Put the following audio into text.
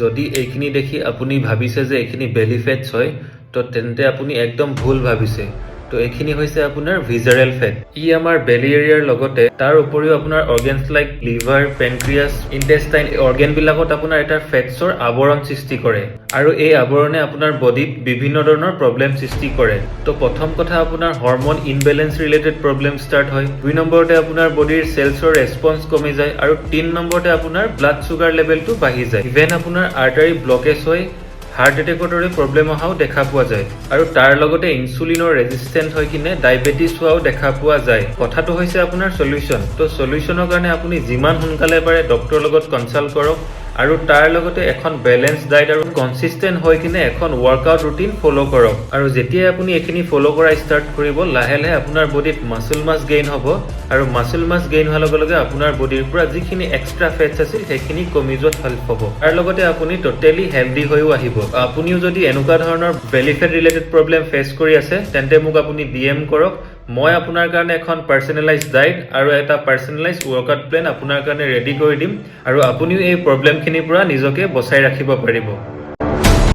যদি এইখিনি দেখি আপুনি ভাবিছে যে এইখিনি বেলি ফেটছ হয় তো তেন্তে আপুনি একদম ভুল ভাবিছে তো এইখিনি হৈছে আপোনাৰ ভিজাৰেল ফেট ই আমাৰ বেলি এৰিয়াৰ লগতে তাৰ উপৰিও আপোনাৰ অৰ্গেনছ লাইক লিভাৰ পেনক্ৰিয়াছ ইন্টেষ্টাইন অৰ্গেনবিলাকত আপোনাৰ এটা ফেটছৰ আৱৰণ সৃষ্টি কৰে আৰু এই আৱৰণে আপোনাৰ বডিত বিভিন্ন ধৰণৰ প্ৰব্লেম সৃষ্টি কৰে তো প্ৰথম কথা আপোনাৰ হৰমন ইনবেলেন্স ৰিলেটেড প্ৰব্লেম ষ্টাৰ্ট হয় 2 নম্বৰতে আপোনাৰ বডিৰ সেলছৰ ৰেসপন্স কমি যায় আৰু 3 নম্বৰতে আপোনাৰ ব্লাড সুগাৰ লেভেলটো বাঢ়ি যায় ইভেন আপোনাৰ আৰ্টাৰী ব্লকেজ হয় হাৰ্ট এটেকৰ দৰে প্ৰব্লেম অহাও দেখা পোৱা যায় আৰু তাৰ লগতে ইনসুলিনৰ ৰেজিস্ট্যান্ট হৈ কিনে ডায়াবেটিছ হোৱাও দেখা পোৱা যায় কথাটো হৈছে আপোনাৰ সলিউশন তো সলিউশনৰ কাৰণে আপুনি যিমান সোনকালে পাৰে ডক্টৰৰ লগত কনসাল্ট কৰক আৰু তাৰ লগতে এখন ব্যালেন্স ডায়েট আৰু কনসিস্টেন্ট হৈ কিনে এখন ওয়াৰ্কআউট ৰুটিন ফলো কৰক আৰু যেতিয়া আপুনি এখিনি ফলো কৰা ষ্টাৰ্ট কৰিব লাহে লাহে আপোনাৰ বডিত মাসল মাছ গেইন হ'ব আৰু মাসল মাছ গেইন হোৱাৰ লগে লগে আপোনাৰ বডিৰ পৰা যিখিনি এক্সট্ৰা ফেটছ আছিল সেইখিনি কমি যোৱাত হেল্প হ'ব তাৰ লগতে আপুনি টোটালি হেলদি হৈও আহিব আপুনিও যদি এনেকুৱা ধৰণৰ বেলি ফেট ৰিলেটেড প্ৰব্লেম ফেস কৰি আছে তেন্তে মোক আপুনি ডিএম কৰক মই আপোনাৰ কাৰণে এখন পাৰ্সোনালাইজ ডায়েট আৰু এটা পাৰ্সোনালাইজ ওয়াৰ্কআউট প্ল্যান আপোনাৰ কাৰণে ৰেডি কৰি দিম আৰু আপুনিও এই প্ৰব্লেমখিনিৰ পৰা নিজকে বচাই ৰাখিব পাৰিব